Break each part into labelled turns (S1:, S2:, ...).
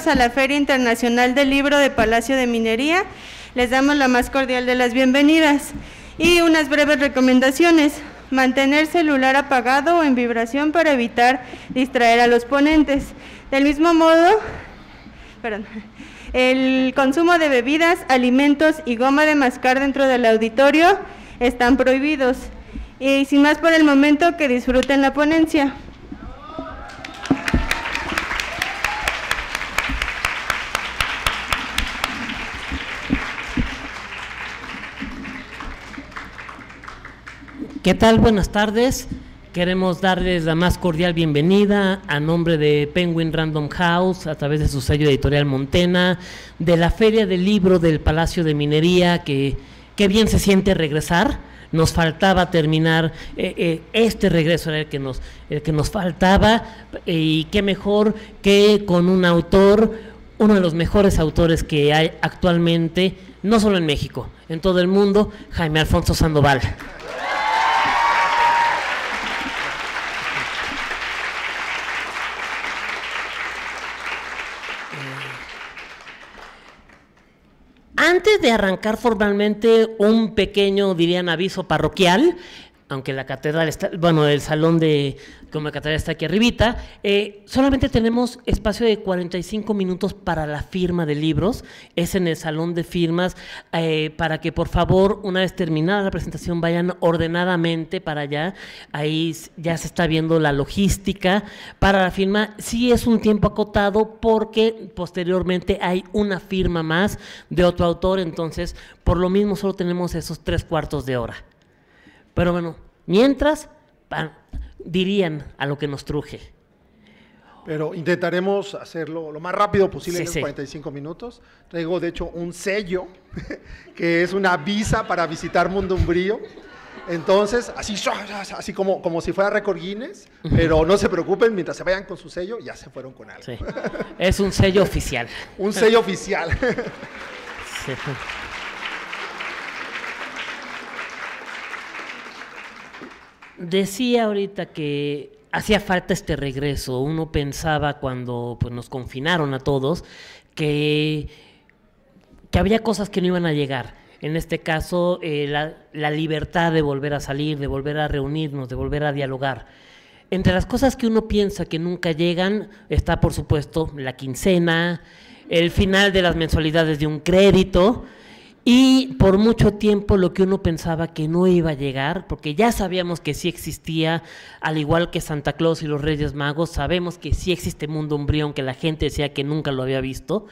S1: bienvenidos a la Feria Internacional del Libro de Palacio de Minería. Les damos la más cordial de las bienvenidas y unas breves recomendaciones. Mantener celular apagado o en vibración para evitar distraer a los ponentes. Del mismo modo, el consumo de bebidas, alimentos y goma de mascar dentro del auditorio están prohibidos. Y sin más por el momento, que disfruten la ponencia.
S2: ¿Qué tal? Buenas tardes. Queremos darles la más cordial bienvenida a nombre de Penguin Random House, a través de su sello editorial Montena, de la Feria del Libro del Palacio de Minería, que qué bien se siente regresar. Nos faltaba terminar, este regreso era el que nos faltaba, y qué mejor que con un autor, uno de los mejores autores que hay actualmente, no solo en México, en todo el mundo, Jaime Alfonso Sandoval. Antes de arrancar formalmente, un pequeño, dirían, aviso parroquial, aunque la catedral está, bueno, el salón de como la catedral está aquí arribita, solamente tenemos espacio de 45 minutos para la firma de libros, es en el salón de firmas, para que por favor, una vez terminada la presentación, vayan ordenadamente para allá, ahí ya se está viendo la logística para la firma. Sí es un tiempo acotado porque posteriormente hay una firma más de otro autor, entonces por lo mismo solo tenemos esos 3/4 de hora. Pero bueno, mientras dirían a lo que nos truje.
S3: Pero intentaremos hacerlo lo más rápido posible,
S2: Sí,
S3: en los
S2: sí.
S3: 45 minutos. Traigo, de hecho, un sello, que es una visa para visitar Mundo Umbrío. Entonces, así como si fuera récord Guinness, pero no se preocupen, mientras se vayan con su sello, ya se fueron con algo.
S2: Sí. Es un sello oficial.
S3: Un sello oficial.
S2: Sí. Decía ahorita que hacía falta este regreso. Uno pensaba cuando pues, nos confinaron a todos que había cosas que no iban a llegar. En este caso, la libertad de volver a salir, de volver a reunirnos, de volver a dialogar. Entre las cosas que uno piensa que nunca llegan está, por supuesto, la quincena, el final de las mensualidades de un crédito. Y por mucho tiempo lo que uno pensaba que no iba a llegar, porque ya sabíamos que sí existía, al igual que Santa Claus y los Reyes Magos, sabemos que sí existe Mundo Umbrío, aunque la gente decía que nunca lo había visto,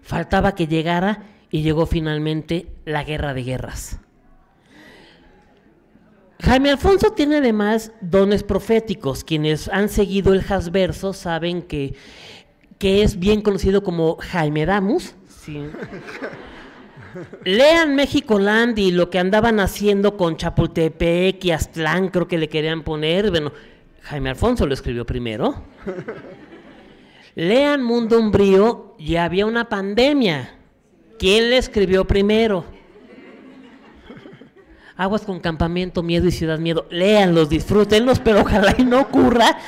S2: faltaba que llegara y llegó finalmente la Guerra de Guerras. Jaime Alfonso tiene además dones proféticos. Quienes han seguido el Hasverso saben que es bien conocido como Jaime Damus, ¿sí? Lean México-Land y lo que andaban haciendo con Chapultepec y Aztlán, creo que le querían poner. Bueno, Jaime Alfonso lo escribió primero. Lean Mundo Umbrío y había una pandemia. ¿Quién le escribió primero? Aguas con Campamento Miedo y Ciudad Miedo. Léanlos, disfrútenlos, pero ojalá y no ocurra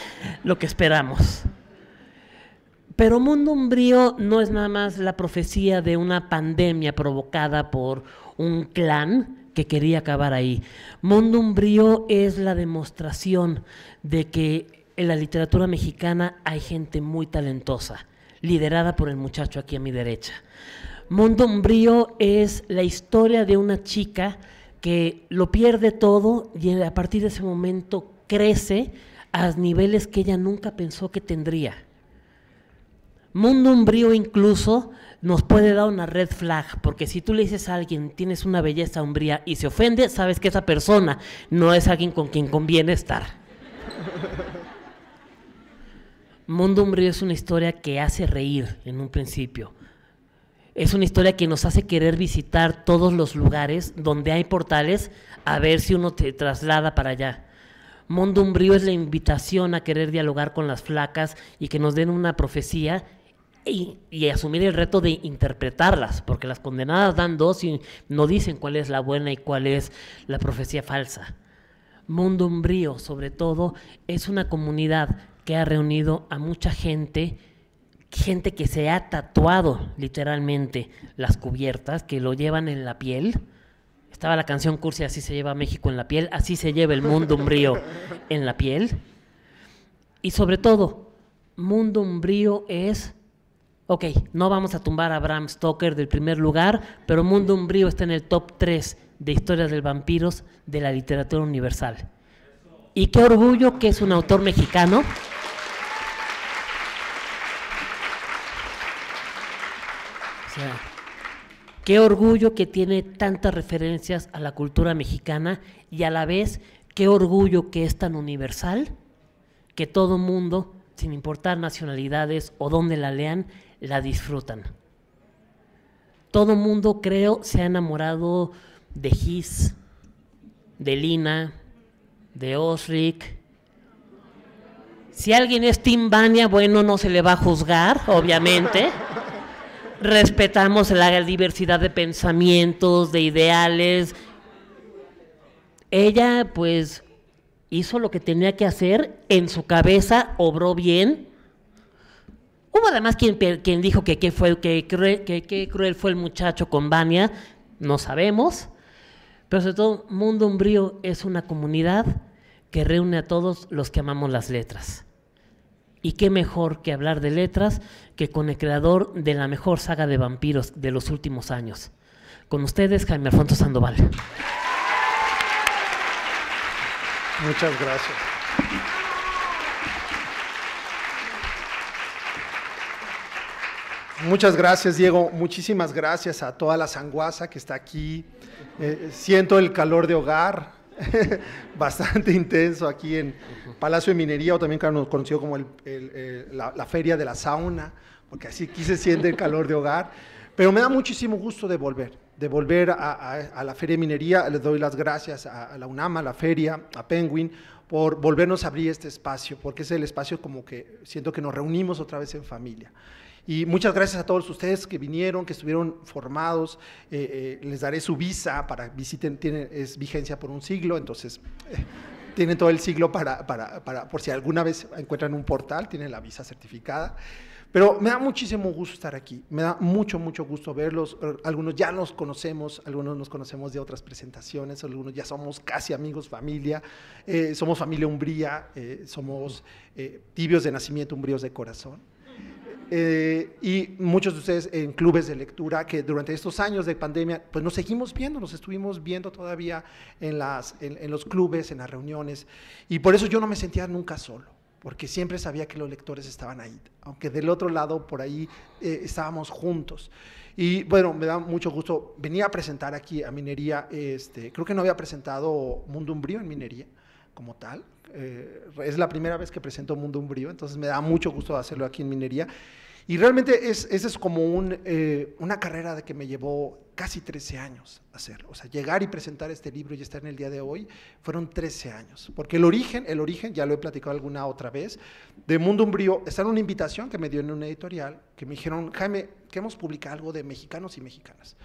S2: lo que esperamos. Pero Mundo Umbrío no es nada más la profecía de una pandemia provocada por un clan que quería acabar ahí. Mundo Umbrío es la demostración de que en la literatura mexicana hay gente muy talentosa, liderada por el muchacho aquí a mi derecha. Mundo Umbrío es la historia de una chica que lo pierde todo y a partir de ese momento crece a niveles que ella nunca pensó que tendría. Mundo Umbrío incluso nos puede dar una red flag, porque si tú le dices a alguien tienes una belleza umbría y se ofende, sabes que esa persona no es alguien con quien conviene estar. Mundo Umbrío es una historia que hace reír en un principio. Es una historia que nos hace querer visitar todos los lugares donde hay portales a ver si uno te traslada para allá. Mundo Umbrío es la invitación a querer dialogar con las flacas y que nos den una profecía y asumir el reto de interpretarlas, porque las condenadas dan dos y no dicen cuál es la buena y cuál es la profecía falsa. Mundo Umbrío, sobre todo, es una comunidad que ha reunido a mucha gente gente que se ha tatuado literalmente las cubiertas, que lo llevan en la piel. Estaba la canción cursi, así se lleva México en la piel, así se lleva el mundo umbrío en la piel. Y sobre todo, mundo umbrío es, ok, no vamos a tumbar a Bram Stoker del primer lugar, pero mundo umbrío está en el top 3 de historias de vampiros de la literatura universal. Y qué orgullo que es un autor mexicano. O sea, qué orgullo que tiene tantas referencias a la cultura mexicana y a la vez qué orgullo que es tan universal que todo mundo, sin importar nacionalidades o dónde la lean, la disfrutan. Todo mundo, creo, se ha enamorado de His, de Lina, de Osric. Si alguien es Team Vania, bueno, no se le va a juzgar, obviamente. Respetamos la diversidad de pensamientos, de ideales. Ella, pues, hizo lo que tenía que hacer, en su cabeza obró bien. Hubo además quien dijo que qué cruel fue el muchacho con Vania, no sabemos. Pero sobre todo, Mundo Umbrío es una comunidad que reúne a todos los que amamos las letras. Y qué mejor que hablar de letras que con el creador de la mejor saga de vampiros de los últimos años. Con ustedes, Jaime Alfonso Sandoval.
S3: Muchas gracias. Muchas gracias, Diego. Muchísimas gracias a toda la sanguaza que está aquí. Siento el calor de hogar, bastante intenso aquí en Palacio de Minería, o también conocido como la Feria de la Sauna, porque así aquí se siente el calor de hogar. Pero me da muchísimo gusto de volver a la Feria de Minería. Les doy las gracias a la UNAM, a la Feria, a Penguin, por volvernos a abrir este espacio, porque es el espacio como que siento que nos reunimos otra vez en familia. Y muchas gracias a todos ustedes que vinieron, que estuvieron formados. Les daré su visa para visiten, es vigencia por un siglo, entonces tienen todo el siglo para por si alguna vez encuentran un portal, tienen la visa certificada. Pero me da muchísimo gusto estar aquí, me da mucho gusto verlos. Algunos ya nos conocemos, algunos nos conocemos de otras presentaciones, algunos ya somos casi amigos, familia, somos familia umbría, somos tibios de nacimiento, umbríos de corazón. Y muchos de ustedes en clubes de lectura que durante estos años de pandemia, pues nos seguimos viendo, nos estuvimos viendo todavía en los clubes, en las reuniones, y por eso yo no me sentía nunca solo, porque siempre sabía que los lectores estaban ahí, aunque del otro lado, por ahí, estábamos juntos. Y bueno, me da mucho gusto, venía a presentar aquí a Minería, creo que no había presentado Mundo Umbrío en Minería, como tal, es la primera vez que presento Mundo Umbrío, entonces me da mucho gusto hacerlo aquí en Minería. Y realmente ese es como una carrera de que me llevó casi 13 años hacer. O sea, llegar y presentar este libro y estar en el día de hoy fueron 13 años. Porque el origen, ya lo he platicado alguna otra vez, de Mundo Umbrío, está en una invitación que me dio en una editorial, que me dijeron, Jaime, queremos publicar algo de mexicanos y mexicanas.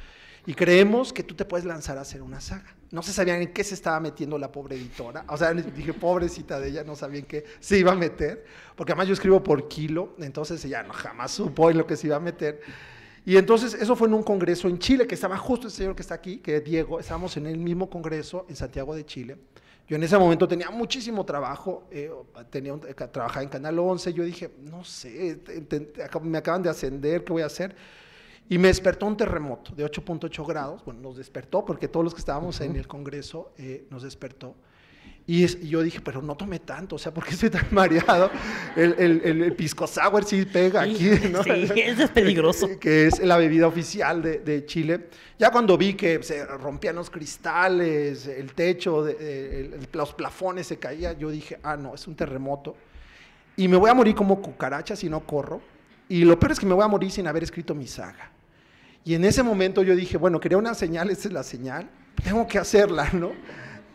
S3: Y creemos que tú te puedes lanzar a hacer una saga. No se sabían en qué se estaba metiendo la pobre editora. O sea, dije, pobrecita de ella, no sabía en qué se iba a meter. Porque además yo escribo por kilo, entonces ella jamás supo en lo que se iba a meter. Y entonces eso fue en un congreso en Chile, que estaba justo el señor que está aquí, que es Diego. Estábamos en el mismo congreso en Santiago de Chile. Yo en ese momento tenía muchísimo trabajo, trabajaba en Canal 11. Yo dije, no sé, me acaban de ascender, ¿qué voy a hacer? Y me despertó un terremoto de 8.8 grados, bueno, nos despertó porque todos los que estábamos en el Congreso nos despertó. Y yo dije, pero no tomé tanto, o sea, ¿por qué estoy tan mareado? El pisco sour sí pega aquí, ¿no?
S2: Sí, eso es peligroso.
S3: Que es la bebida oficial de Chile. Ya cuando vi que se rompían los cristales, el techo, los plafones se caían, yo dije, no, es un terremoto. Y me voy a morir como cucaracha si no corro. Y lo peor es que me voy a morir sin haber escrito mi saga. Y en ese momento yo dije, bueno, quería una señal, esta es la señal, tengo que hacerla, ¿no?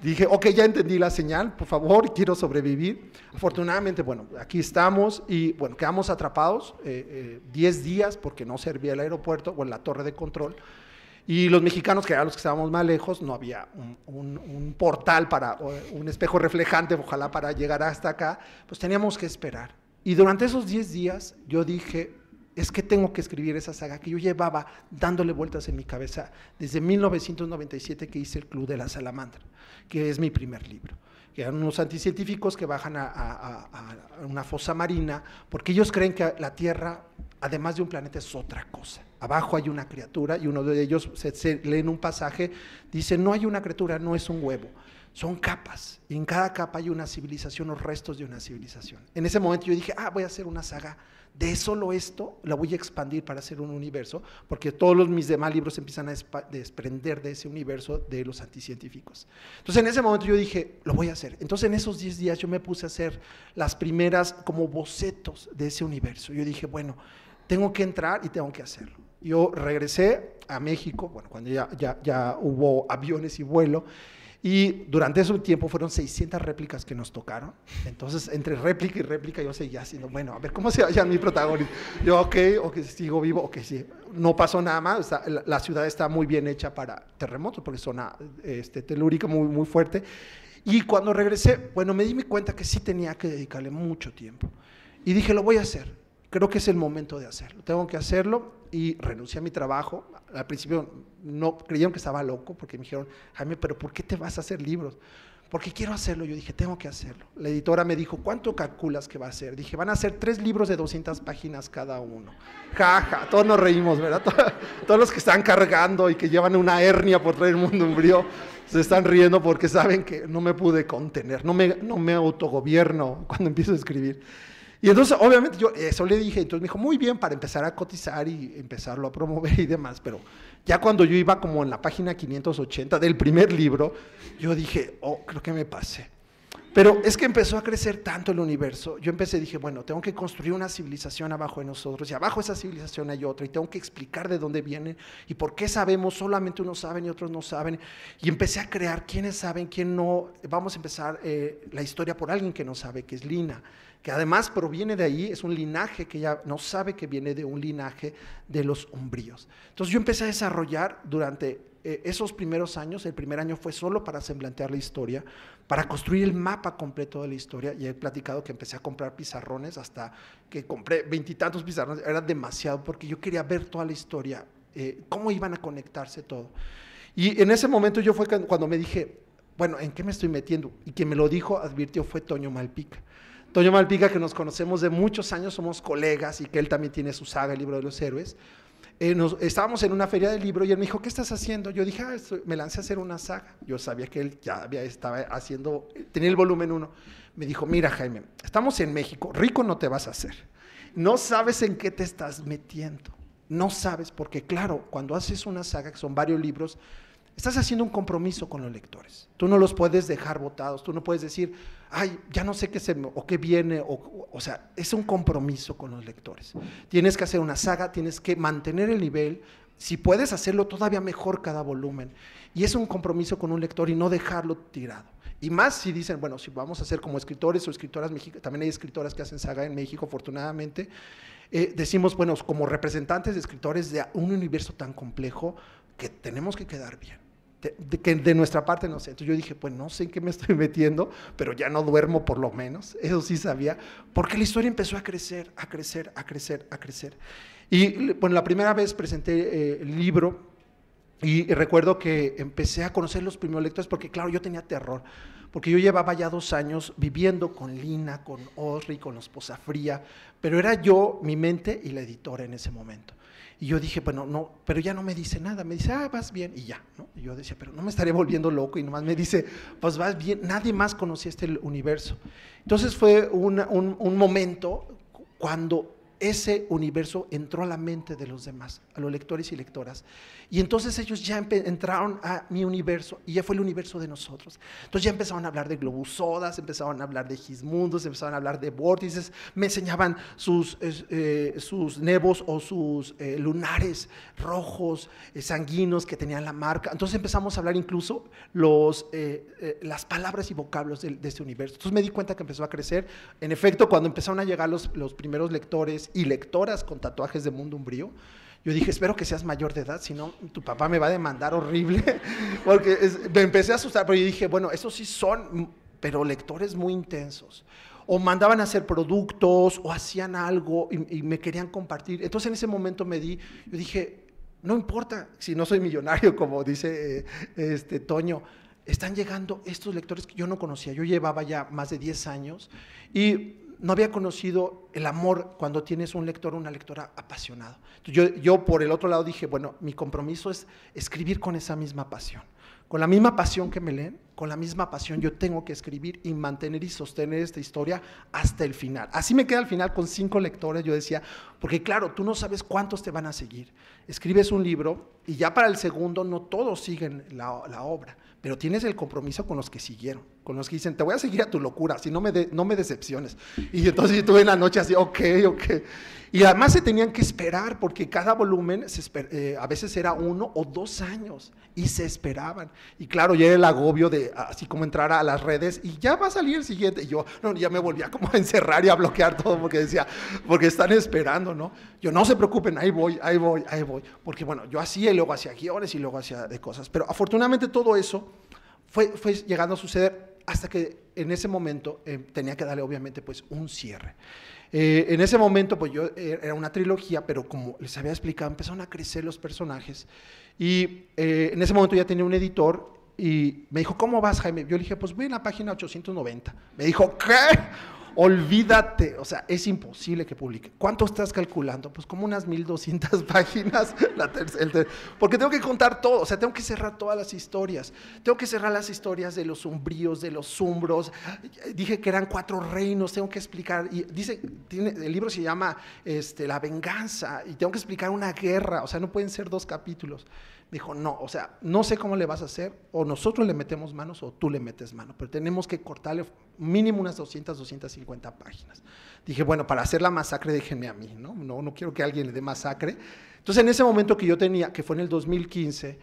S3: Dije, ok, ya entendí la señal, por favor, quiero sobrevivir. Afortunadamente, bueno, aquí estamos y, bueno, quedamos atrapados 10 días porque no servía el aeropuerto o la torre de control. Y los mexicanos, que eran los que estábamos más lejos, no había un portal un espejo reflejante, ojalá para llegar hasta acá, pues teníamos que esperar. Y durante esos 10 días yo dije, es que tengo que escribir esa saga que yo llevaba dándole vueltas en mi cabeza desde 1997 que hice el Club de la Salamandra, que es mi primer libro. Que eran unos anticientíficos que bajan a una fosa marina porque ellos creen que la Tierra, además de un planeta, es otra cosa. Abajo hay una criatura y uno de ellos se lee en un pasaje, dice, no hay una criatura, no es un huevo, son capas, y en cada capa hay una civilización o restos de una civilización. En ese momento yo dije, voy a hacer una saga de solo esto, la voy a expandir para hacer un universo, porque todos mis demás libros empiezan a desprender de ese universo de los anticientíficos. Entonces en ese momento yo dije, lo voy a hacer. Entonces en esos 10 días yo me puse a hacer las primeras como bocetos de ese universo. Yo dije, bueno, tengo que entrar y tengo que hacerlo. Yo regresé a México, bueno, cuando ya hubo aviones y vuelo, y durante ese tiempo fueron 600 réplicas que nos tocaron. Entonces, entre réplica y réplica, yo seguía haciendo, bueno, a ver cómo se vaya mi protagonista. Yo, ok, sigo vivo, ok, sí. No pasó nada más, la ciudad está muy bien hecha para terremotos, porque es zona telúrica muy, muy fuerte. Y cuando regresé, bueno, me di cuenta que sí tenía que dedicarle mucho tiempo. Y dije, lo voy a hacer. Creo que es el momento de hacerlo, tengo que hacerlo, y renuncié a mi trabajo. Al principio no creyeron que estaba loco, porque me dijeron, Jaime, pero ¿por qué te vas a hacer libros? Porque quiero hacerlo. Yo dije, tengo que hacerlo. La editora me dijo, ¿cuánto calculas que va a ser? Dije, van a ser 3 libros de 200 páginas cada uno. Ja, todos nos reímos, ¿verdad? Todos los que están cargando y que llevan una hernia por traer Mundo Umbrío se están riendo porque saben que no me pude contener, no me autogobierno cuando empiezo a escribir. Y entonces, obviamente, yo eso le dije, entonces me dijo, muy bien, para empezar a cotizar y empezarlo a promover y demás, pero ya cuando yo iba como en la página 580 del primer libro, yo dije, creo que me pasé. Pero es que empezó a crecer tanto el universo, dije, bueno, tengo que construir una civilización abajo de nosotros, y abajo de esa civilización hay otra, y tengo que explicar de dónde vienen, y por qué sabemos, solamente unos saben y otros no saben, y empecé a crear quiénes saben, quién no. Vamos a empezar la historia por alguien que no sabe, que es Lina, que además proviene de ahí, es un linaje que ella no sabe que viene de un linaje de los umbríos. Entonces yo empecé a desarrollar durante esos primeros años. El primer año fue solo para semblantear la historia, para construir el mapa completo de la historia, y he platicado que empecé a comprar pizarrones, hasta que compré 20 y tantos pizarrones, era demasiado, porque yo quería ver toda la historia, cómo iban a conectarse todo. Y en ese momento yo fue cuando me dije, bueno, ¿en qué me estoy metiendo? Y quien me lo dijo, advirtió, fue Toño Malpica. Toño Malpica, que nos conocemos de muchos años, somos colegas, y que él también tiene su saga, el Libro de los Héroes. Estábamos en una feria del libro y él me dijo, ¿qué estás haciendo? Yo dije, me lancé a hacer una saga. Yo sabía que él ya estaba haciendo, tenía el volumen 1. Me dijo, mira, Jaime, estamos en México, rico no te vas a hacer. No sabes en qué te estás metiendo. No sabes, porque claro, cuando haces una saga, que son varios libros, estás haciendo un compromiso con los lectores. Tú no los puedes dejar botados, tú no puedes decir, ay, ya no sé qué viene, o sea, es un compromiso con los lectores. Tienes que hacer una saga, tienes que mantener el nivel, si puedes hacerlo todavía mejor cada volumen, y es un compromiso con un lector y no dejarlo tirado. Y más si dicen, bueno, si vamos a hacer como escritores o escritoras mexicanas, también hay escritoras que hacen saga en México, afortunadamente, decimos, bueno, como representantes de escritores de un universo tan complejo, que tenemos que quedar bien. Que de nuestra parte no sé. Entonces yo dije, pues no sé en qué me estoy metiendo, pero ya no duermo por lo menos, eso sí sabía, porque la historia empezó a crecer, a crecer, a crecer, a crecer. Y bueno, la primera vez presenté el libro, y recuerdo que empecé a conocer los primeros lectores, porque claro, yo tenía terror, porque yo llevaba ya 2 años viviendo con Lina, con Osri, con los Posafría, pero era yo, mi mente y la editora en ese momento. Y yo dije, bueno, no, pero ya no me dice nada, me dice, vas bien, y ya, ¿no? Y yo decía, pero no me estaré volviendo loco, y nomás me dice, pues vas bien, nadie más conocía este universo. Entonces fue un momento cuando ese universo entró a la mente de los demás, a los lectores y lectoras, y entonces ellos ya entraron a mi universo, y ya fue el universo de nosotros. Entonces ya empezaron a hablar de globusodas, empezaron a hablar de gismundos, empezaron a hablar de vórtices, me enseñaban sus nevos o sus lunares rojos, sanguíneos que tenían la marca. Entonces empezamos a hablar incluso las palabras y vocablos de este universo. Entonces me di cuenta que empezó a crecer. En efecto, cuando empezaron a llegar los primeros lectores y lectoras con tatuajes de Mundo Umbrío, yo dije, espero que seas mayor de edad, si no, tu papá me va a demandar horrible, porque me empecé a asustar, pero yo dije, bueno, esos sí son, pero lectores muy intensos. o mandaban a hacer productos, o hacían algo y me querían compartir. Entonces en ese momento yo dije, no importa si no soy millonario, como dice Toño, están llegando estos lectores que yo no conocía. Yo llevaba ya más de 10 años y no había conocido el amor cuando tienes un lector o una lectora apasionado. Entonces yo por el otro lado dije, bueno, mi compromiso es escribir con esa misma pasión. Con la misma pasión que me leen, con la misma pasión yo tengo que escribir y mantener y sostener esta historia hasta el final. Así me queda al final con 5 lectores, yo decía, porque claro, tú no sabes cuántos te van a seguir. Escribes un libro y ya para el segundo no todos siguen la obra, pero tienes el compromiso con los que siguieron, con los que dicen, te voy a seguir a tu locura, si no me decepciones. Y entonces yo estuve en la noche así, ok. Y además se tenían que esperar, porque cada volumen a veces era 1 o 2 años, y se esperaban. Y claro, ya era el agobio de así como entrar a las redes, y ya va a salir el siguiente. Y yo ya me volvía como a encerrar y a bloquear todo, porque decía, porque están esperando, ¿no? Yo, no se preocupen, ahí voy. Porque bueno, yo hacía y luego hacía guiones y luego hacía de cosas. Pero afortunadamente todo eso fue llegando a suceder hasta que en ese momento tenía que darle obviamente pues un cierre. En ese momento pues yo era una trilogía, pero como les había explicado, empezaron a crecer los personajes y en ese momento ya tenía un editor y me dijo, ¿cómo vas, Jaime? Yo le dije, pues voy en la página 890. Me dijo, ¿qué? Olvídate, o sea, es imposible que publique. ¿Cuánto estás calculando? Pues como unas 1200 páginas, porque tengo que contar todo, o sea, tengo que cerrar todas las historias, tengo que cerrar las historias de los umbríos, de los umbros, dije que eran 4 reinos, tengo que explicar, y el libro se llama La venganza, y tengo que explicar una guerra, o sea, no pueden ser 2 capítulos. Dijo, no, o sea, no sé cómo le vas a hacer, o nosotros le metemos manos o tú le metes mano, pero tenemos que cortarle mínimo unas 200, 250 páginas. Dije, bueno, para hacer la masacre déjenme a mí, ¿no? No quiero que alguien le dé masacre. Entonces, en ese momento que yo tenía, que fue en el 2015,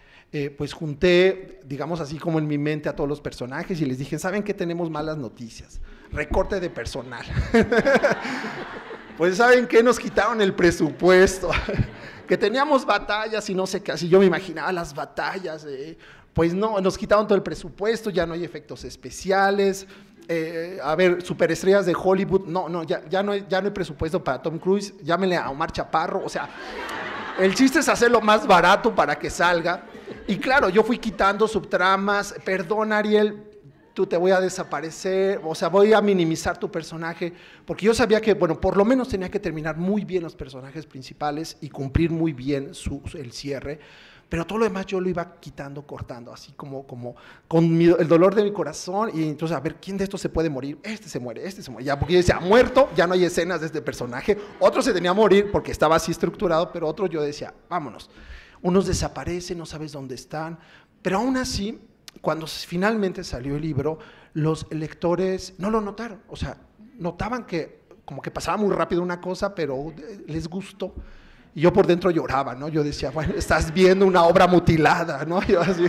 S3: pues junté, digamos así como en mi mente a todos los personajes y les dije, ¿saben qué? Tenemos malas noticias, recorte de personal. Pues, ¿saben qué? Nos quitaron el presupuesto. Que teníamos batallas y no sé qué, así yo me imaginaba las batallas, pues no, nos quitaron todo el presupuesto, ya no hay efectos especiales, a ver, superestrellas de Hollywood, ya no hay presupuesto para Tom Cruise, llámenle a Omar Chaparro, o sea, el chiste es hacerlo más barato para que salga, y claro, yo fui quitando subtramas, perdón Ariel, tú te voy a desaparecer, o sea, voy a minimizar tu personaje, porque yo sabía que, bueno, por lo menos tenía que terminar muy bien los personajes principales y cumplir muy bien el cierre, pero todo lo demás yo lo iba quitando, cortando, así como con el dolor de mi corazón, y entonces, a ver, ¿quién de estos se puede morir? Este se muere, ya, porque yo decía, muerto, ya no hay escenas de este personaje, otro se tenía que morir porque estaba así estructurado, pero otro yo decía, vámonos, unos desaparecen, no sabes dónde están, pero aún así, cuando finalmente salió el libro, los lectores no lo notaron, o sea, notaban que como que pasaba muy rápido una cosa, pero les gustó. Y yo por dentro lloraba, ¿no? Yo decía, bueno, estás viendo una obra mutilada, ¿no? Yo así,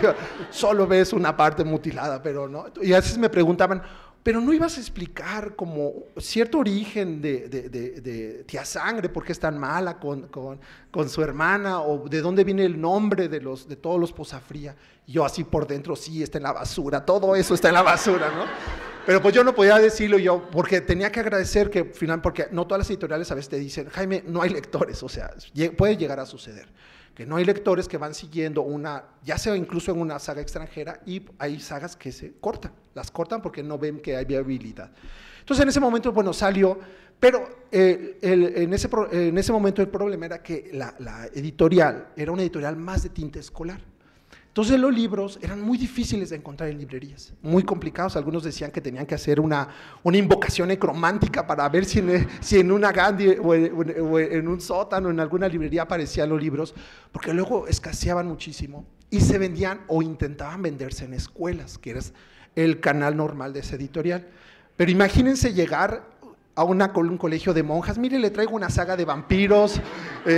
S3: solo ves una parte mutilada, pero no. Y a veces me preguntaban, pero no ibas a explicar como cierto origen de Tía Sangre, por qué es tan mala con su hermana, o de dónde viene el nombre de todos los Posafría. Y yo así por dentro, sí, está en la basura, todo eso está en la basura, ¿no? Pero pues yo no podía decirlo yo, porque tenía que agradecer que, porque no todas las editoriales a veces te dicen, Jaime, no hay lectores, o sea, puede llegar a suceder. Que no hay lectores que van siguiendo ya sea incluso en una saga extranjera, y hay sagas que las cortan porque no ven que hay viabilidad. Entonces en ese momento, bueno, salió, pero en ese momento el problema era que la editorial era una editorial más de tinte escolar. Entonces los libros eran muy difíciles de encontrar en librerías, muy complicados. Algunos decían que tenían que hacer una invocación necromántica para ver si en una Gandhi o en un sótano, en alguna librería aparecían los libros, porque luego escaseaban muchísimo y se vendían o intentaban venderse en escuelas, que era el canal normal de esa editorial. Pero imagínense llegar a un colegio de monjas, mire, le traigo una saga de vampiros,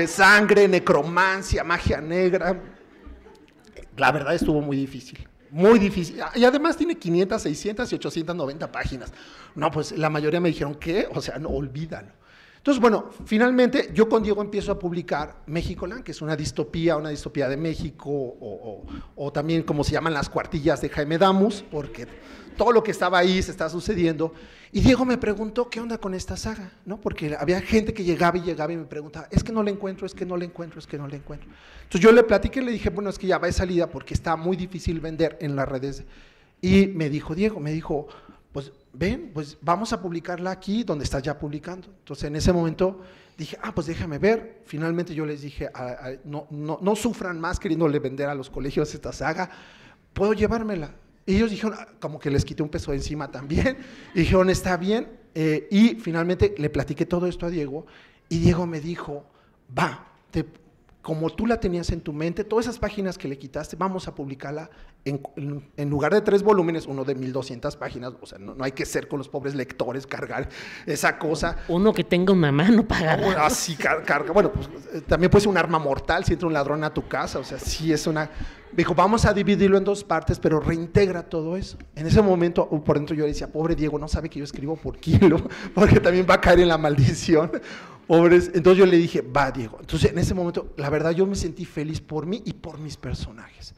S3: sangre, necromancia, magia negra. La verdad estuvo muy difícil, y además tiene 500, 600 y 890 páginas. No, pues la mayoría me dijeron, ¿qué? O sea, no, olvídalo. Entonces, bueno, finalmente yo con Diego empiezo a publicar Méxicoland, que es una distopía de México, o también como se llaman las cuartillas de Jaime Damus, porque todo lo que estaba ahí se está sucediendo. Y Diego me preguntó, ¿qué onda con esta saga? ¿No? Porque había gente que llegaba y me preguntaba, es que no la encuentro, es que no la encuentro, es que no la encuentro. Entonces yo le platiqué y le dije, bueno, es que ya va de salida porque está muy difícil vender en las redes. Y me dijo Diego, pues ven, pues vamos a publicarla aquí donde estás ya publicando. Entonces en ese momento dije, pues déjame ver. Finalmente yo les dije, no sufran más queriéndole vender a los colegios esta saga, puedo llevármela. Y ellos dijeron, como que les quité un peso de encima también, y dijeron, está bien, y finalmente le platiqué todo esto a Diego, y Diego me dijo, como tú la tenías en tu mente, todas esas páginas que le quitaste, vamos a publicarla en lugar de 3 volúmenes, uno de 1200 páginas, o sea, no hay que ser con los pobres lectores, cargar esa cosa.
S2: Uno que tenga una mano para
S3: así carga, bueno, pues también puede ser un arma mortal si entra un ladrón a tu casa, o sea, sí es una... Me dijo, vamos a dividirlo en 2 partes, pero reintegra todo eso. En ese momento, por dentro yo le decía, pobre Diego, no sabe que yo escribo por kilo, porque también va a caer en la maldición. Pobres. Entonces yo le dije, va Diego. Entonces en ese momento, la verdad, yo me sentí feliz por mí y por mis personajes.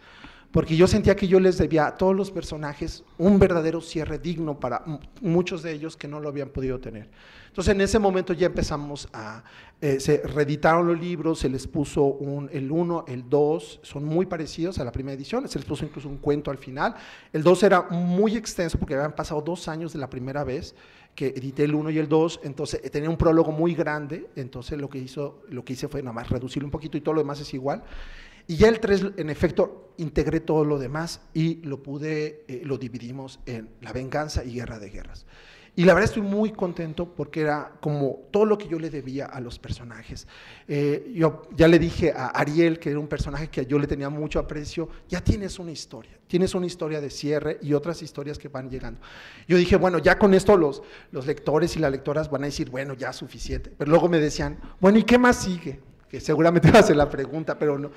S3: Porque yo sentía que yo les debía a todos los personajes un verdadero cierre digno para muchos de ellos que no lo habían podido tener. Entonces en ese momento ya empezamos se reeditaron los libros, se les puso el 1, el 2, son muy parecidos a la primera edición, se les puso incluso un cuento al final. El 2 era muy extenso porque habían pasado 2 años de la primera vez que edité el 1 y el 2, entonces tenía un prólogo muy grande, entonces lo que hice fue nada más reducirlo un poquito y todo lo demás es igual. Y ya el 3, en efecto, integré todo lo demás y lo dividimos en La Venganza y Guerra de Guerras. Y la verdad estoy muy contento porque era como todo lo que yo le debía a los personajes. Yo ya le dije a Ariel, que era un personaje que yo le tenía mucho aprecio, ya tienes una historia de cierre y otras historias que van llegando. Yo dije, bueno, ya con esto los lectores y las lectoras van a decir, bueno, ya suficiente. Pero luego me decían, bueno, ¿y qué más sigue? Que seguramente va a ser la pregunta, pero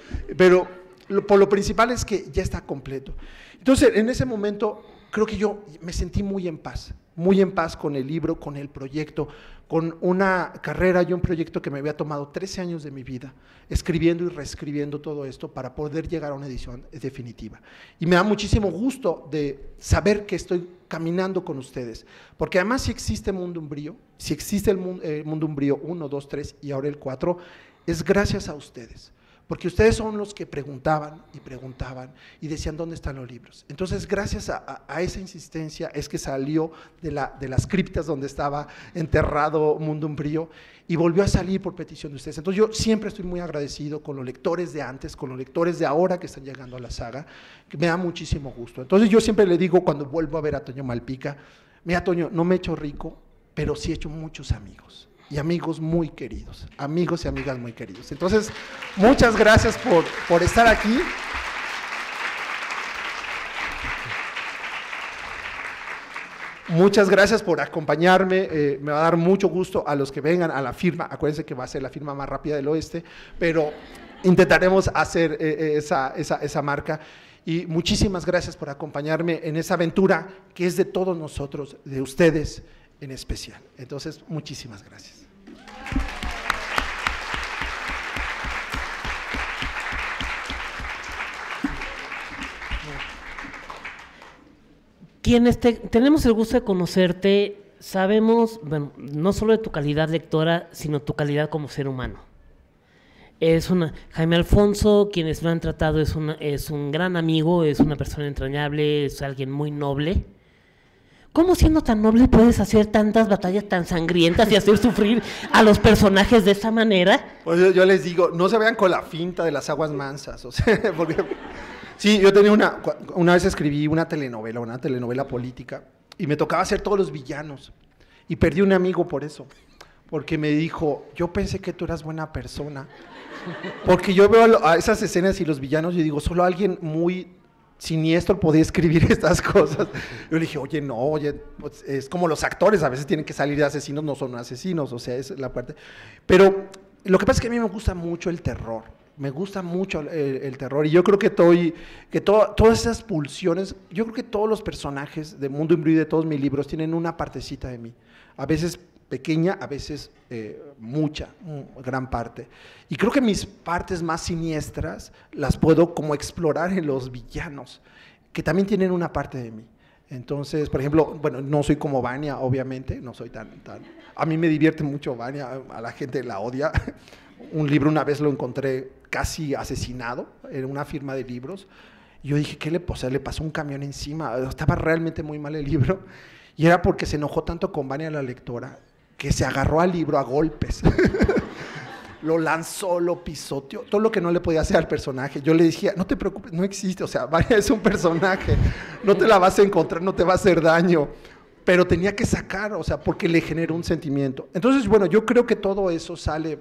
S3: por lo principal es que ya está completo. Entonces, en ese momento, creo que yo me sentí muy en paz con el libro, con el proyecto, con una carrera y un proyecto que me había tomado 13 años de mi vida, escribiendo y reescribiendo todo esto para poder llegar a una edición definitiva. Y me da muchísimo gusto de saber que estoy caminando con ustedes, porque además si existe Mundo Umbrío, si existe el Mundo Umbrío 1, 2, 3 y ahora el 4, es gracias a ustedes, porque ustedes son los que preguntaban y decían ¿dónde están los libros? Entonces gracias a esa insistencia es que salió de las criptas donde estaba enterrado Mundo Umbrío y volvió a salir por petición de ustedes. Entonces yo siempre estoy muy agradecido con los lectores de antes, con los lectores de ahora que están llegando a la saga, que me da muchísimo gusto. Entonces yo siempre le digo cuando vuelvo a ver a Toño Malpica, mira Toño, no me he hecho rico, pero sí he hecho muchos amigos. Y amigos muy queridos, amigos y amigas muy queridos. Entonces, muchas gracias por estar aquí. Muchas gracias por acompañarme, me va a dar mucho gusto a los que vengan a la firma, acuérdense que va a ser la firma más rápida del oeste, pero intentaremos hacer esa marca. Y muchísimas gracias por acompañarme en esa aventura que es de todos nosotros, de ustedes en especial. Entonces, muchísimas gracias.
S2: Quienes tenemos el gusto de conocerte, sabemos, bueno, no solo de tu calidad lectora, sino tu calidad como ser humano. Jaime Alfonso, quienes lo han tratado, es un gran amigo, es una persona entrañable, es alguien muy noble. ¿Cómo siendo tan noble puedes hacer tantas batallas tan sangrientas y hacer sufrir a los personajes de esa manera?
S3: Pues yo les digo, no se vean con la finta de las aguas mansas, o sea, porque sí, yo tenía una vez escribí una telenovela política, y me tocaba hacer todos los villanos, y perdí un amigo por eso, porque me dijo, yo pensé que tú eras buena persona, porque yo veo a esas escenas y los villanos, y digo, solo alguien muy siniestro podía escribir estas cosas. Yo le dije, oye, pues es como los actores, a veces tienen que salir de asesinos, no son asesinos, o sea, es la parte. Pero lo que pasa es que a mí me gusta mucho el terror, el terror, y yo creo que todas esas pulsiones, yo creo que todos los personajes de Mundo Umbrío y de todos mis libros tienen una partecita de mí. A veces pequeña, a veces mucha, gran parte. Y creo que mis partes más siniestras las puedo como explorar en los villanos, que también tienen una parte de mí. Entonces, por ejemplo, bueno, no soy como Vania, obviamente, no soy tan... A mí me divierte mucho Vania, a la gente la odia. Un libro una vez lo encontré casi asesinado en una firma de libros. Yo dije, ¿qué le pasó? Le pasó un camión encima, estaba realmente muy mal el libro. Y era porque se enojó tanto con Vania, la lectora, que se agarró al libro a golpes. Lo lanzó, lo pisoteó, todo lo que no le podía hacer al personaje. Yo le decía, no te preocupes, no existe, o sea, Vania es un personaje, no te la vas a encontrar, no te va a hacer daño. Pero tenía que sacar, o sea, porque le generó un sentimiento. Entonces, bueno, yo creo que todo eso sale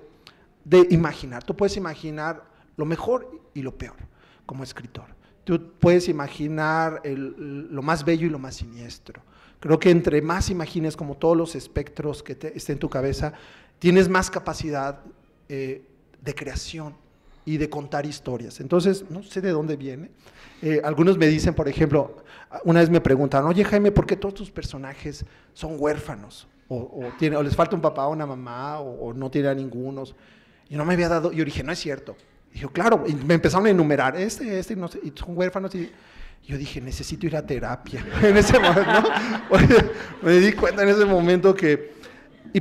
S3: de imaginar. Tú puedes imaginar lo mejor y lo peor como escritor. Tú puedes imaginar lo más bello y lo más siniestro. Creo que entre más imagines como todos los espectros que estén en tu cabeza, tienes más capacidad de creación y de contar historias. Entonces, no sé de dónde viene. Algunos me dicen, por ejemplo, una vez me preguntaron, oye Jaime, ¿por qué todos tus personajes son huérfanos? O les falta un papá o una mamá, o no tiene a ningunos. Y no me había dado, yo dije, no es cierto. Y yo, claro, y me empezaron a enumerar, no sé, y son huérfanos, y yo dije, necesito ir a terapia. En ese momento, ¿no? Me di cuenta en ese momento que,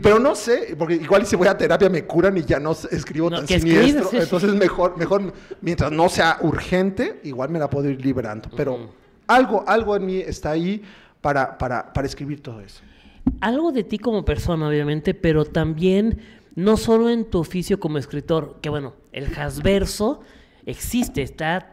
S3: pero no sé, porque igual si voy a terapia me curan y ya no escribo tan siniestro, entonces mejor, mientras no sea urgente, igual me la puedo ir liberando, pero algo en mí está ahí para escribir todo eso.
S2: Algo de ti como persona, obviamente, pero también no solo en tu oficio como escritor, que bueno, el Hasverso existe,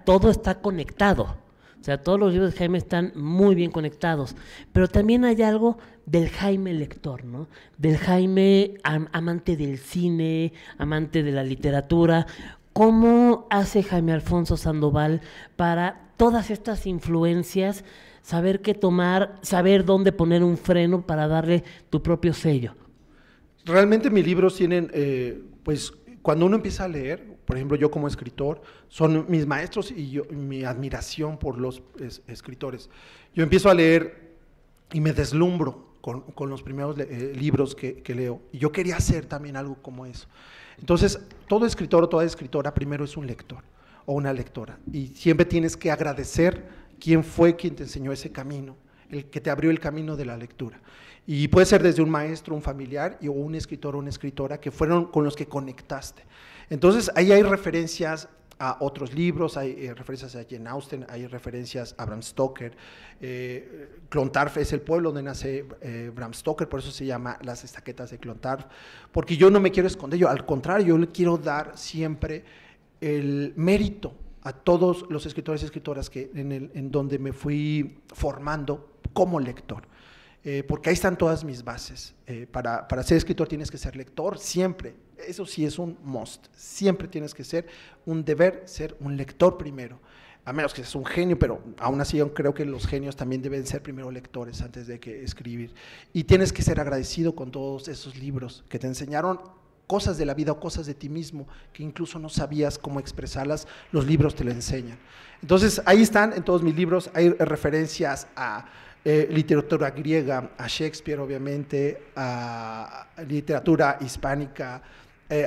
S2: todo está conectado. O sea, todos los libros de Jaime están muy bien conectados, pero también hay algo del Jaime lector, ¿no? Del Jaime amante del cine, amante de la literatura. ¿Cómo hace Jaime Alfonso Sandoval para todas estas influencias, saber qué tomar, saber dónde poner un freno para darle tu propio sello?
S3: Realmente mis libros tienen, pues, cuando uno empieza a leer, por ejemplo, yo como escritor, son mis maestros y mi admiración por los escritores. Yo empiezo a leer y me deslumbro con los primeros libros que leo. Y yo quería hacer también algo como eso. Entonces, todo escritor o toda escritora primero es un lector o una lectora. Y siempre tienes que agradecer quién fue quien te enseñó ese camino, el que te abrió el camino de la lectura. Y puede ser desde un maestro, un familiar, o un escritor o una escritora que fueron con los que conectaste. Entonces, ahí hay referencias a otros libros, hay referencias a Jane Austen, hay referencias a Bram Stoker. Clontarf es el pueblo donde nace Bram Stoker, por eso se llama Las Estaquetas de Clontarf, porque yo no me quiero esconder, yo al contrario, yo le quiero dar siempre el mérito a todos los escritores y escritoras en donde me fui formando como lector. Porque ahí están todas mis bases. Para ser escritor tienes que ser lector, siempre. Eso sí es un must. Siempre tienes que ser un deber, ser un lector primero. A menos que seas un genio, pero aún así yo creo que los genios también deben ser primero lectores antes de que escribir. Y tienes que ser agradecido con todos esos libros que te enseñaron cosas de la vida o cosas de ti mismo que incluso no sabías cómo expresarlas, los libros te lo enseñan. Entonces ahí están en todos mis libros, hay referencias a literatura griega, a Shakespeare obviamente, a literatura hispánica,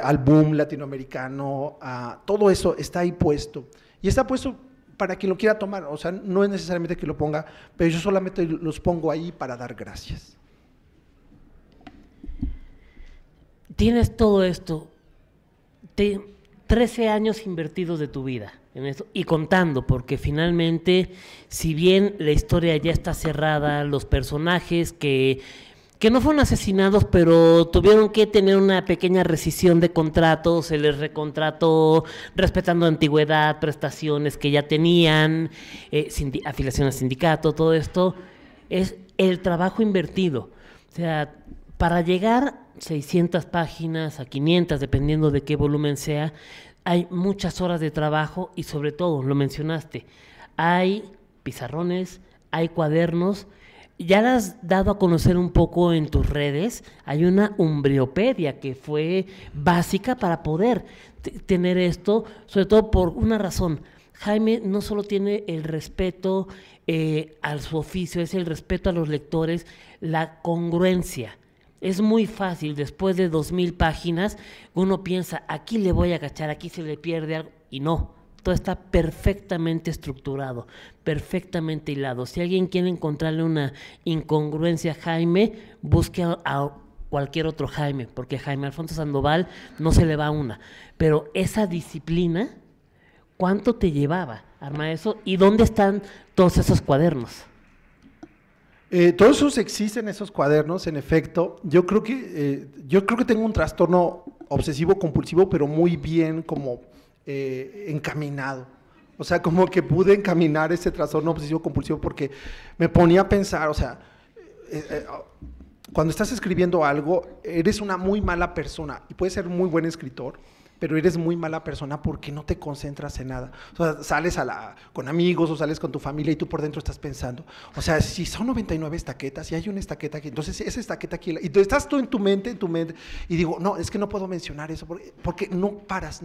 S3: al boom latinoamericano, todo eso está ahí puesto. Y está puesto para quien lo quiera tomar, o sea, no es necesariamente que lo ponga, pero yo solamente los pongo ahí para dar gracias.
S2: Tienes todo esto, 13 años invertidos de tu vida en esto y contando, porque finalmente, si bien la historia ya está cerrada, los personajes que no fueron asesinados, pero tuvieron que tener una pequeña rescisión de contrato, se les recontrató respetando antigüedad, prestaciones que ya tenían, afiliación al sindicato, todo esto es el trabajo invertido. O sea, para llegar 600 páginas a 500, dependiendo de qué volumen sea, hay muchas horas de trabajo y sobre todo, lo mencionaste, hay pizarrones, hay cuadernos. Ya las has dado a conocer un poco en tus redes, hay una umbriopedia que fue básica para poder tener esto, sobre todo por una razón. Jaime no solo tiene el respeto a su oficio, es el respeto a los lectores, la congruencia. Es muy fácil, después de 2000 páginas, uno piensa, aquí le voy a cachar, aquí se le pierde algo, y no. Todo está perfectamente estructurado, perfectamente hilado. Si alguien quiere encontrarle una incongruencia a Jaime, busque a cualquier otro Jaime, porque Jaime Alfonso Sandoval no se le va una. Pero esa disciplina, ¿cuánto te llevaba armar eso? ¿Y dónde están todos esos cuadernos?
S3: Todos esos existen, esos cuadernos, en efecto. Yo creo que tengo un trastorno obsesivo compulsivo, pero muy bien como encaminado. O sea, como que pude encaminar ese trastorno obsesivo compulsivo porque me ponía a pensar, o sea, cuando estás escribiendo algo, eres una muy mala persona y puedes ser muy buen escritor, pero eres muy mala persona porque no te concentras en nada. O sea, sales con amigos o sales con tu familia y tú por dentro estás pensando, o sea, si son 99 estaquetas y hay una estaqueta aquí, entonces esa estaqueta aquí, y tú estás tú en tu mente, y digo, no, es que no puedo mencionar eso, porque no paras,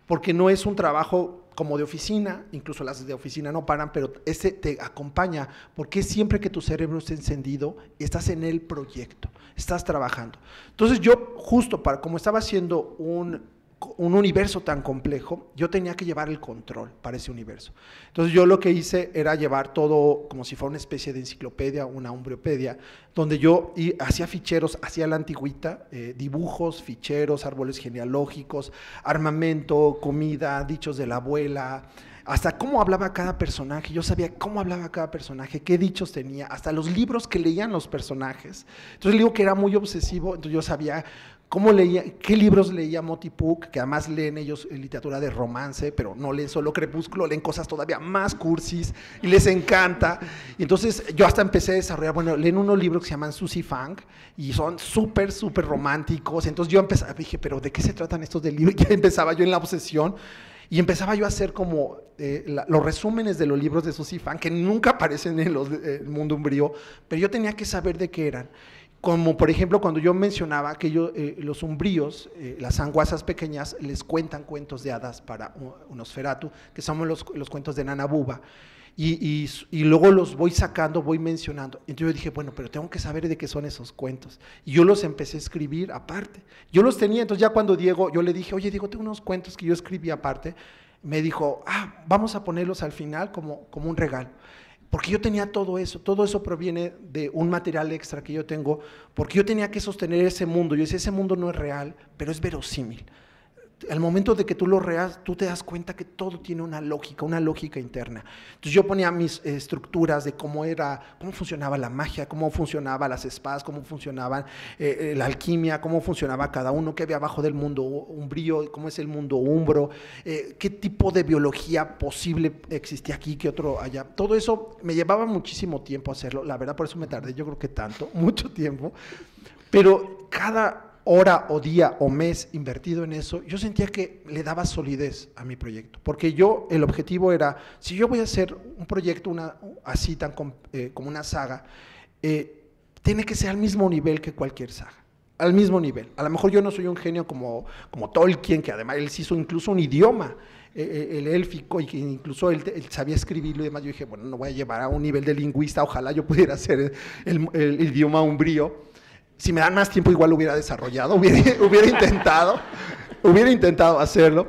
S3: porque no es un trabajo como de oficina, incluso las de oficina no paran, pero ese te acompaña, porque siempre que tu cerebro esté encendido, estás en el proyecto, estás trabajando. Entonces yo, justo como estaba haciendo un universo tan complejo, yo tenía que llevar el control para ese universo. Entonces yo lo que hice era llevar todo como si fuera una especie de enciclopedia, una umbriopedia, donde yo hacía ficheros, hacía la antigüita, dibujos, ficheros, árboles genealógicos, armamento, comida, dichos de la abuela, hasta cómo hablaba cada personaje. Yo sabía cómo hablaba cada personaje, qué dichos tenía, hasta los libros que leían los personajes. Entonces le digo que era muy obsesivo, entonces yo sabía cómo leía, qué libros leía Moti Puck, que además leen ellos literatura de romance, pero no leen solo Crepúsculo, leen cosas todavía más cursis y les encanta. Y entonces yo hasta empecé a desarrollar, leen unos libros que se llaman Susie Fang y son súper románticos. Entonces yo dije, pero ¿de qué se tratan estos del libro? Y ya empezaba yo en la obsesión. Y empezaba yo a hacer como los resúmenes de los libros de Susie Fang, que nunca aparecen en el Mundo Umbrío, pero yo tenía que saber de qué eran. Como por ejemplo cuando yo mencionaba que los umbríos, las anguasas pequeñas, les cuentan cuentos de hadas para un Nosferatu, que son los cuentos de Nana Buba, y luego los voy sacando, voy mencionando. Entonces yo dije, bueno, pero tengo que saber de qué son esos cuentos. Y yo los empecé a escribir aparte. Yo los tenía, entonces ya cuando Diego, yo le dije, oye Diego, tengo unos cuentos que yo escribí aparte. Me dijo, vamos a ponerlos al final como un regalo. Porque yo tenía todo eso proviene de un material extra que yo tengo, porque yo tenía que sostener ese mundo. Yo decía, ese mundo no es real, pero es verosímil. Al momento de que tú lo reas, tú te das cuenta que todo tiene una lógica interna. Entonces yo ponía mis estructuras de cómo funcionaba la magia, cómo funcionaban las espadas, cómo funcionaba la alquimia, cómo funcionaba cada uno, qué había abajo del mundo umbrío, cómo es el mundo umbro, qué tipo de biología posible existía aquí, qué otro allá. Todo eso me llevaba muchísimo tiempo hacerlo, la verdad por eso me tardé, yo creo que mucho tiempo, pero cada hora o día o mes invertido en eso, yo sentía que le daba solidez a mi proyecto, porque el objetivo era, si yo voy a hacer un proyecto así tan como una saga, tiene que ser al mismo nivel que cualquier saga, al mismo nivel. A lo mejor yo no soy un genio como Tolkien, que además él hizo incluso un idioma, el élfico, y que incluso él sabía escribirlo y demás. Yo dije, bueno, no voy a llevar a un nivel de lingüista, ojalá yo pudiera hacer el idioma umbrío. Si me dan más tiempo igual lo hubiera desarrollado, hubiera intentado hacerlo,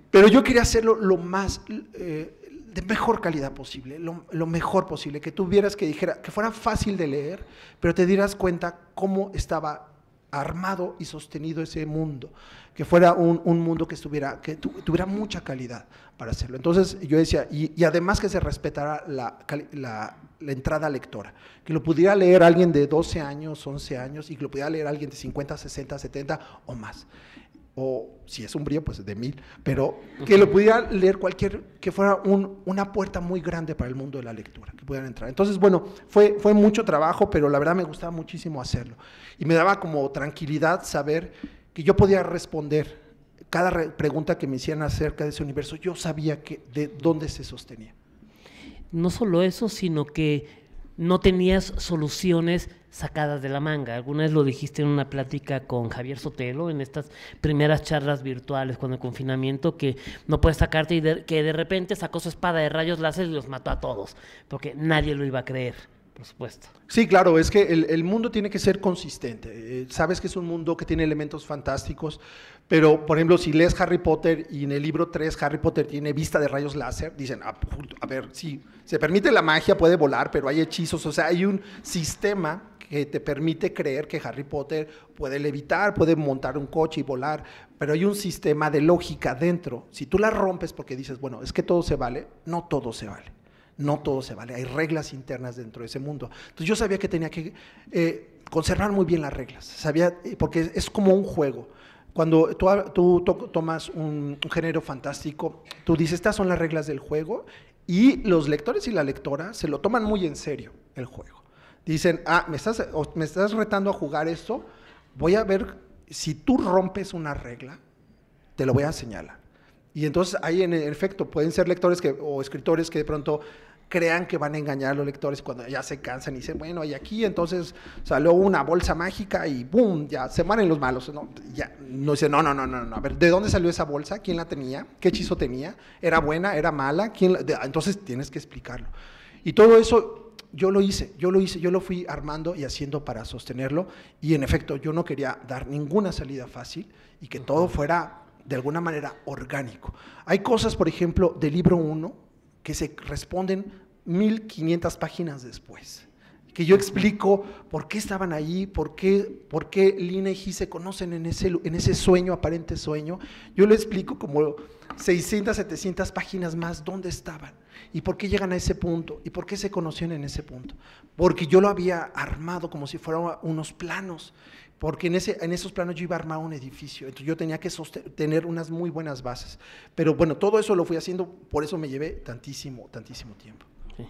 S3: pero yo quería hacerlo lo más, de mejor calidad posible, lo mejor posible, que tuvieras que fuera fácil de leer, pero te dieras cuenta cómo estaba armado y sostenido ese mundo, que fuera un mundo que tuviera mucha calidad para hacerlo. Entonces yo decía, y además que se respetara la entrada lectora, que lo pudiera leer alguien de 12 años, 11 años, y que lo pudiera leer alguien de 50, 60, 70 o más. O si es umbrío, pues de 1000, pero que lo pudiera leer que fuera una puerta muy grande para el mundo de la lectura, que pudieran entrar. Entonces, bueno, fue mucho trabajo, pero la verdad me gustaba muchísimo hacerlo. Y me daba como tranquilidad saber que yo podía responder cada pregunta que me hicieran acerca de ese universo. Yo sabía de dónde se sostenía.
S2: No solo eso, sino que no tenías soluciones sacadas de la manga. Alguna vez lo dijiste en una plática con Javier Sotelo, en estas primeras charlas virtuales con el confinamiento, que no puedes sacarte y que de repente sacó su espada de rayos láser y los mató a todos, porque nadie lo iba a creer. por supuesto.
S3: Sí, claro, es que el mundo tiene que ser consistente. Sabes que es un mundo que tiene elementos fantásticos, pero, por ejemplo, si lees Harry Potter y en el libro 3 Harry Potter tiene vista de rayos láser, dicen, a ver, sí, se permite la magia, puede volar, pero hay hechizos, o sea, hay un sistema que te permite creer que Harry Potter puede levitar, puede montar un coche y volar, pero hay un sistema de lógica dentro. Si tú la rompes porque dices, bueno, es que todo se vale, no todo se vale. No todo se vale, hay reglas internas dentro de ese mundo. Entonces yo sabía que tenía que conservar muy bien las reglas, sabía, porque es como un juego. Cuando tú tomas un género fantástico, tú dices, estas son las reglas del juego, y los lectores y la lectora se lo toman muy en serio, el juego. Dicen, me estás retando a jugar esto, voy a ver, si tú rompes una regla, te lo voy a señalar. Y entonces ahí en efecto pueden ser lectores o escritores que de pronto crean que van a engañar a los lectores cuando ya se cansan y dicen, bueno, y aquí entonces salió una bolsa mágica y ¡boom! Ya se mueren los malos. No, ya, no dice, no, a ver, ¿de dónde salió esa bolsa? ¿Quién la tenía? ¿Qué hechizo tenía? ¿Era buena? ¿Era mala? Entonces tienes que explicarlo. Y todo eso yo lo hice, yo lo fui armando y haciendo para sostenerlo, y en efecto yo no quería dar ninguna salida fácil y que todo fuera de alguna manera orgánico. Hay cosas, por ejemplo, del libro 1 que se responden 1500 páginas después, que yo explico por qué estaban ahí, por qué Lina y Gi se conocen en ese sueño, aparente sueño. Yo lo explico como 600, 700 páginas más dónde estaban y por qué llegan a ese punto y por qué se conocían en ese punto, porque yo lo había armado como si fueran unos planos, porque en esos planos yo iba a armar un edificio, entonces yo tenía que tener unas muy buenas bases, pero bueno, todo eso lo fui haciendo, por eso me llevé tantísimo tiempo.
S2: Sí.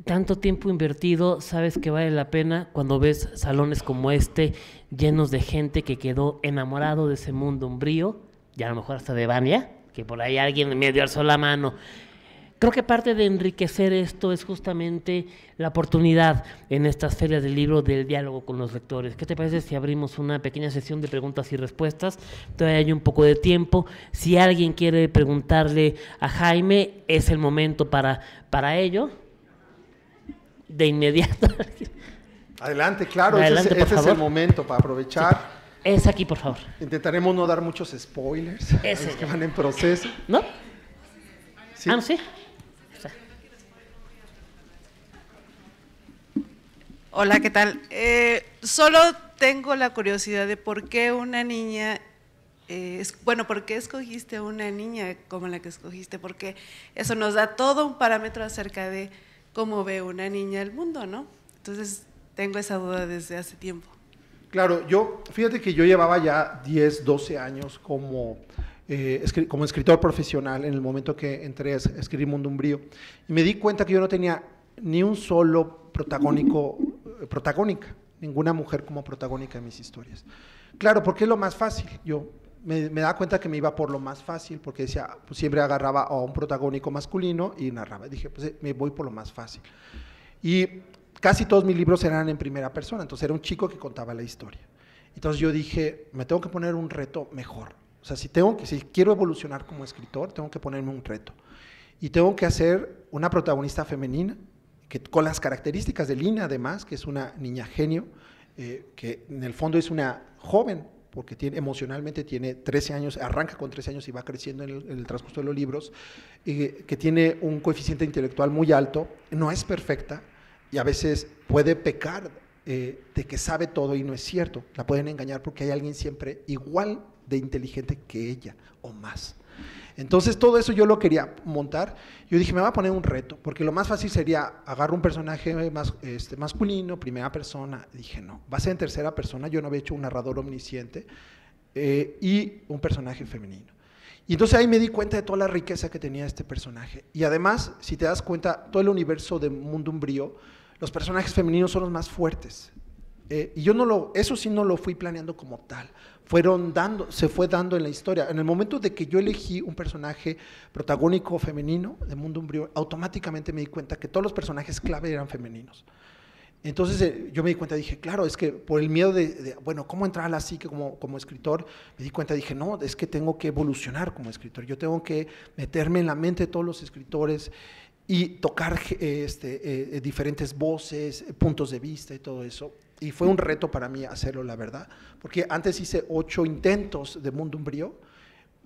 S2: Tanto tiempo invertido, sabes que vale la pena cuando ves salones como este, llenos de gente que quedó enamorado de ese mundo umbrío, y a lo mejor hasta de Vania, que por ahí alguien medio alzó la mano. Creo que parte de enriquecer esto es justamente la oportunidad en estas ferias del libro del diálogo con los lectores. ¿Qué te parece si abrimos una pequeña sesión de preguntas y respuestas? Todavía hay un poco de tiempo. Si alguien quiere preguntarle a Jaime, es el momento para ello. De inmediato.
S3: Adelante, claro,
S2: Adelante,
S3: ese es el momento para aprovechar.
S2: Sí. Es aquí, por favor.
S3: Intentaremos no dar muchos spoilers, los que van en proceso.
S2: ¿No?
S3: ¿Sí?
S2: Ah, ¿no? Sí.
S4: Hola, ¿qué tal? Solo tengo la curiosidad de por qué una niña, ¿por qué escogiste a una niña como la que escogiste? Porque eso nos da todo un parámetro acerca de cómo ve una niña el mundo, ¿no? Entonces, tengo esa duda desde hace tiempo.
S3: Claro, fíjate que yo llevaba ya 10, 12 años como escritor profesional en el momento que entré a escribir Mundo Umbrío, y me di cuenta que yo no tenía ni un solo protagónica, ninguna mujer como protagónica en mis historias. Claro, porque es lo más fácil. Yo me daba cuenta que me iba por lo más fácil, porque decía, pues siempre agarraba a un protagónico masculino y narraba. Dije, pues me voy por lo más fácil. Y casi todos mis libros eran en primera persona, entonces era un chico que contaba la historia. Entonces yo dije, me tengo que poner un reto mejor. O sea, si quiero evolucionar como escritor, tengo que ponerme un reto. Y tengo que hacer una protagonista femenina, con las características de Lina, además, que es una niña genio, que en el fondo es una joven, porque emocionalmente tiene 13 años, arranca con 13 años y va creciendo en el transcurso de los libros, que tiene un coeficiente intelectual muy alto, no es perfecta y a veces puede pecar de que sabe todo y no es cierto, la pueden engañar porque hay alguien siempre igual de inteligente que ella o más. Entonces todo eso yo lo quería montar. Yo dije, me voy a poner un reto, porque lo más fácil sería agarrar un personaje masculino, primera persona. Dije, no, va a ser en tercera persona. Yo no había hecho un narrador omnisciente y un personaje femenino. Y entonces ahí me di cuenta de toda la riqueza que tenía este personaje. Y además, si te das cuenta, todo el universo de Mundo Umbrío, los personajes femeninos son los más fuertes. Y yo eso sí no lo fui planeando como tal, se fue dando en la historia. En el momento de que yo elegí un personaje protagónico femenino de Mundo Umbrío, automáticamente me di cuenta que todos los personajes clave eran femeninos. Entonces yo me di cuenta, dije, claro, es que por el miedo bueno, ¿cómo entrar a la psique como escritor? Me di cuenta, dije, no, es que tengo que evolucionar como escritor, yo tengo que meterme en la mente de todos los escritores. y tocar diferentes voces, puntos de vista y todo eso. Y fue un reto para mí hacerlo, la verdad, porque antes hice 8 intentos de Mundo Umbrío,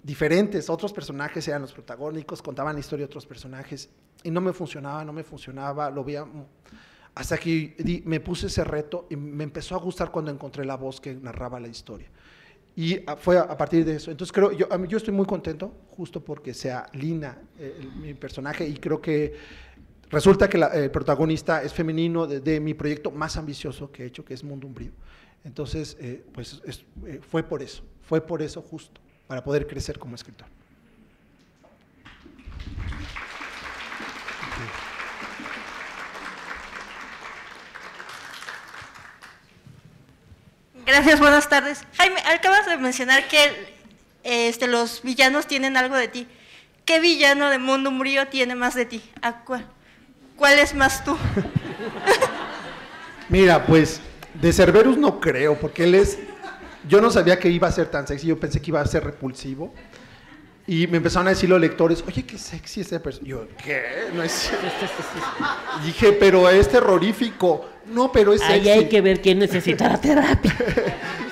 S3: diferentes, otros personajes eran los protagónicos, contaban la historia de otros personajes, y no me funcionaba, lo veía, hasta que me puse ese reto y me empezó a gustar cuando encontré la voz que narraba la historia. Y fue a partir de eso. Entonces yo estoy muy contento, justo porque sea Lina mi personaje, y creo que resulta que el protagonista es femenino de mi proyecto más ambicioso que he hecho, que es Mundo Umbrío. Entonces, fue por eso justo, para poder crecer como escritor.
S5: Gracias, buenas tardes. Jaime, acabas de mencionar que los villanos tienen algo de ti. ¿Qué villano de Mundo Umbrío tiene más de ti? ¿Cuál es más tú?
S3: Mira, pues de Cerberus no creo, porque yo no sabía que iba a ser tan sexy, yo pensé que iba a ser repulsivo. Y me empezaron a decir los lectores, oye, qué sexy ese personaje. Yo, ¿qué? No es... Dije, pero es terrorífico. No, pero es sexy.
S2: Ahí hay que ver quién necesita la terapia.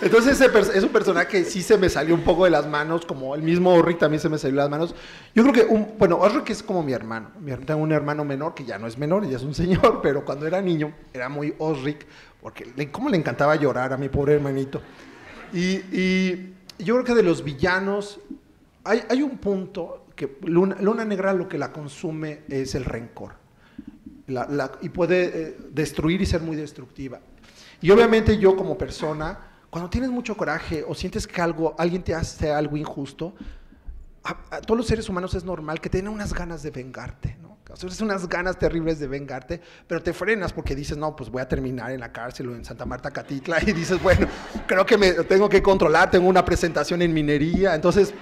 S3: Entonces es un personaje que sí se me salió un poco de las manos, como el mismo Osric también se me salió de las manos. Yo creo que, Osric es como mi hermano. Tengo un hermano menor, que ya no es menor, ya es un señor, pero cuando era niño era muy Osric, porque cómo le encantaba llorar a mi pobre hermanito. Y yo creo que de los villanos... Hay un punto que Luna Negra lo que la consume es el rencor. Y puede destruir y ser muy destructiva. Y obviamente yo como persona, cuando tienes mucho coraje o sientes que alguien te hace algo injusto, a todos los seres humanos es normal que tengan unas ganas de vengarte, ¿no? O sea, es unas ganas terribles de vengarte, pero te frenas porque dices, no, pues voy a terminar en la cárcel o en Santa Marta, Catitla, y dices, bueno, creo que me tengo que controlar, tengo una presentación en minería, entonces...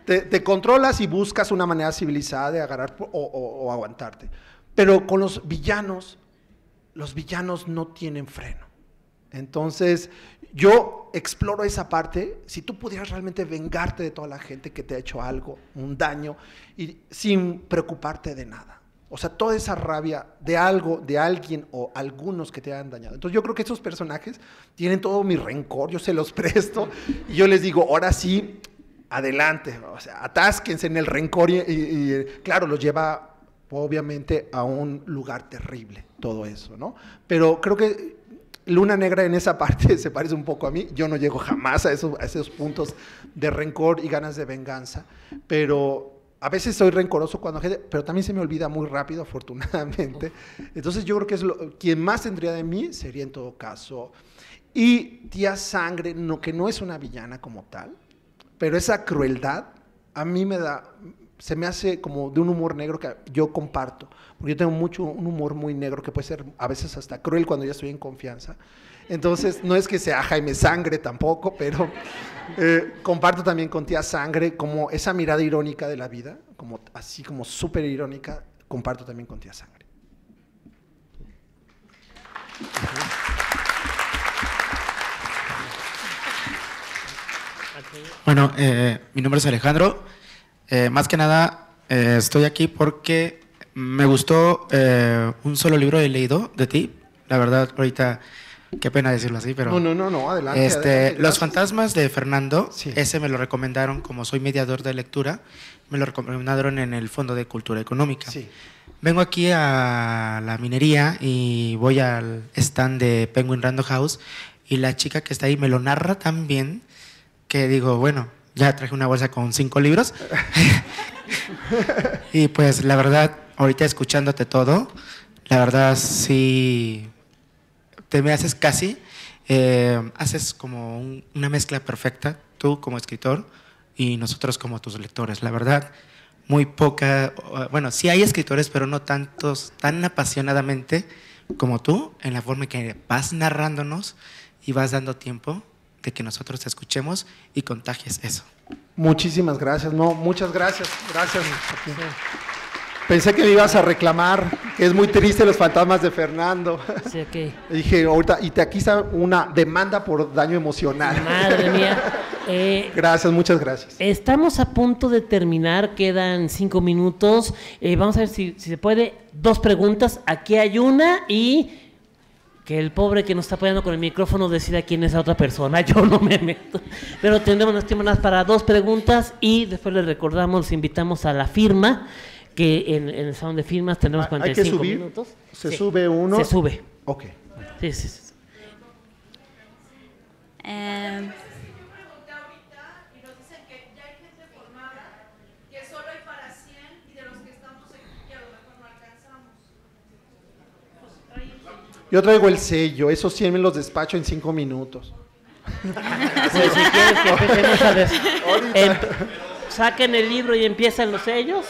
S3: Te controlas y buscas una manera civilizada de agarrar o aguantarte. Pero con los villanos no tienen freno. Entonces, yo exploro esa parte. Si tú pudieras realmente vengarte de toda la gente que te ha hecho algo, un daño, y sin preocuparte de nada. O sea, toda esa rabia de algo, de alguien o algunos que te han dañado. Entonces, yo creo que esos personajes tienen todo mi rencor, yo se los presto, y yo les digo, ahora sí... adelante, o sea, atásquense en el rencor y claro, los lleva obviamente a un lugar terrible, todo eso, ¿no? Pero creo que Luna Negra en esa parte se parece un poco a mí, yo no llego jamás a esos puntos de rencor y ganas de venganza, pero a veces soy rencoroso cuando gente, pero también se me olvida muy rápido, afortunadamente. Entonces yo creo que quien más tendría de mí sería en todo caso. Y Tía Sangre, que no es una villana como tal, pero esa crueldad a mí se me hace como de un humor negro que yo comparto, porque yo tengo un humor muy negro que puede ser a veces hasta cruel cuando ya estoy en confianza. Entonces, no es que sea Jaime Sangre tampoco, pero comparto también con Tía Sangre como esa mirada irónica de la vida, así como súper irónica, comparto también con Tía Sangre.
S6: Bueno, mi nombre es Alejandro. Más que nada, estoy aquí porque me gustó un solo libro he leído de ti. La verdad, ahorita, qué pena decirlo así, pero...
S3: No, adelante. Adelante,
S6: Los fantasmas de Fernando,
S3: sí.
S6: Ese me lo recomendaron, como soy mediador de lectura, me lo recomendaron en el Fondo de Cultura Económica.
S3: Sí.
S6: Vengo aquí a la minería y voy al stand de Penguin Random House y la chica que está ahí me lo narra tan bien que digo, bueno, ya traje una bolsa con 5 libros. Y pues la verdad, ahorita escuchándote todo, la verdad sí, te me haces casi, haces como una mezcla perfecta, tú como escritor y nosotros como tus lectores. La verdad, muy poca, bueno, sí hay escritores, pero no tantos, tan apasionadamente como tú, en la forma en que vas narrándonos y vas dando tiempo de que nosotros te escuchemos y contagies eso.
S3: Muchísimas gracias, muchas gracias. Gracias. Pensé que me ibas a reclamar, que es muy triste los fantasmas de Fernando.
S2: Sí, ok.
S3: Dije, ahorita, y aquí está una demanda por daño emocional.
S2: Madre mía.
S3: Gracias, muchas gracias.
S2: Estamos a punto de terminar, quedan 5 minutos. Vamos a ver si se puede. 2 preguntas. Aquí hay una y que el pobre que nos está apoyando con el micrófono decida quién es la otra persona. Yo no me meto. Pero tendremos tiempo más para 2 preguntas y después les recordamos, les invitamos a la firma, que en el salón de firmas tendremos 45
S3: ¿Hay que subir?
S2: minutos.
S3: ¿Se
S2: Sí.
S3: sube uno?
S2: Se sube.
S3: Ok.
S2: Sí, sí, sí.
S3: Yo traigo el sello, esos 100 me los despacho en 5 minutos.
S2: Pues, si quieres que empecemos a ver.
S3: Ahorita.
S2: Saquen el libro y empiezan los sellos.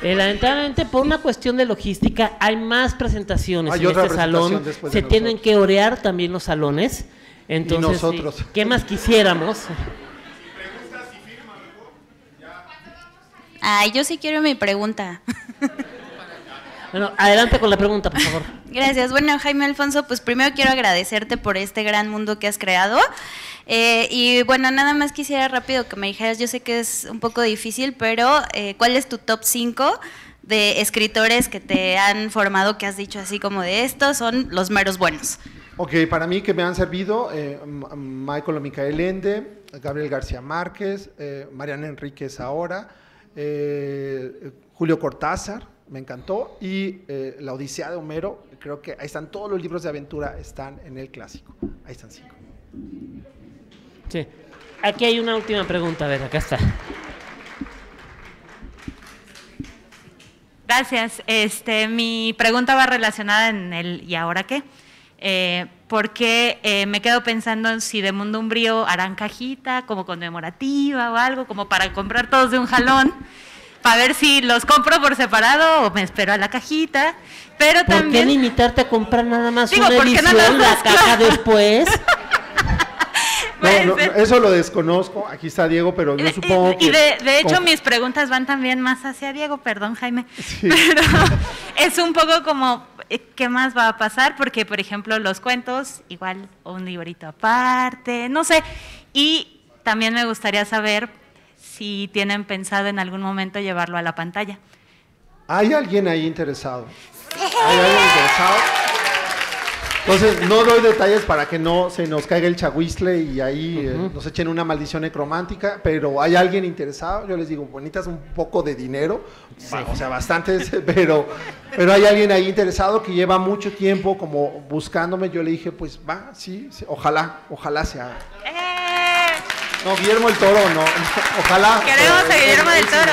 S2: Lamentablemente, por una cuestión de logística, hay más presentaciones
S3: Hay
S2: en
S3: otra
S2: este salón.
S3: presentación después de
S2: Se tienen
S3: nosotros.
S2: que orear también los salones. Entonces,
S3: nosotros.
S2: sí, ¿qué más quisiéramos?
S7: Ay, yo sí quiero mi pregunta.
S2: Bueno, adelante con la pregunta, por favor.
S7: Gracias. Bueno, Jaime Alfonso, pues primero quiero agradecerte por este gran mundo que has creado. Y bueno, nada más quisiera rápido que me dijeras, yo sé que es un poco difícil, pero ¿cuál es tu top 5 de escritores que te han formado, que has dicho así como de estos son los meros buenos?
S3: Ok, para mí que me han servido Michael o Micael Ende, Gabriel García Márquez, Mariana Enríquez ahora, Julio Cortázar, me encantó, y La Odisea de Homero, creo que ahí están todos los libros de aventura, están en el clásico, ahí están 5.
S2: Sí. Aquí hay una última pregunta, a ver, acá está.
S8: Gracias. Mi pregunta va relacionada en el ¿y ahora qué? Porque me quedo pensando si de Mundo Umbrío harán cajita como conmemorativa o algo, como para comprar todos de un jalón, para ver si los compro por separado o me espero a la cajita. Pero
S2: ¿Por
S8: también
S2: qué limitarte a comprar nada más
S8: Digo,
S2: una
S8: ¿por qué no
S2: edición,
S8: las
S2: la
S8: dos?
S2: caja después?
S3: No, eso lo desconozco, aquí está Diego, pero yo supongo que...
S8: Y de hecho
S3: como-
S8: mis preguntas van también más hacia Diego, perdón Jaime, pero es un poco como ¿qué más va a pasar? Porque por ejemplo los cuentos, igual un librito aparte, no sé, y también me gustaría saber si tienen pensado en algún momento llevarlo a la pantalla.
S3: ¿Hay alguien ahí interesado? ¿Hay alguien interesado? Entonces, no doy detalles para que no se nos caiga el chahuizle y ahí nos echen una maldición necromántica, pero ¿hay alguien interesado? Yo les digo, bonitas un poco de dinero, o sea, bastantes, pero hay alguien ahí interesado que lleva mucho tiempo como buscándome. Yo le dije, pues va, sí, ojalá se haga. No, Guillermo del Toro, no, ojalá.
S8: Queremos a Guillermo del Toro.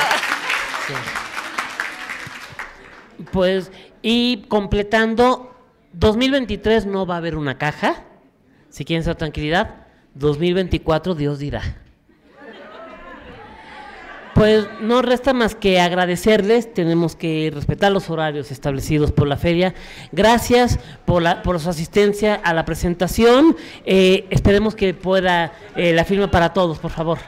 S2: Pues, y completando, 2023 no va a haber una caja, si quieren esa tranquilidad. 2024 Dios dirá. Pues no resta más que agradecerles, tenemos que respetar los horarios establecidos por la feria. Gracias por su asistencia a la presentación. Esperemos que pueda la firma para todos, por favor.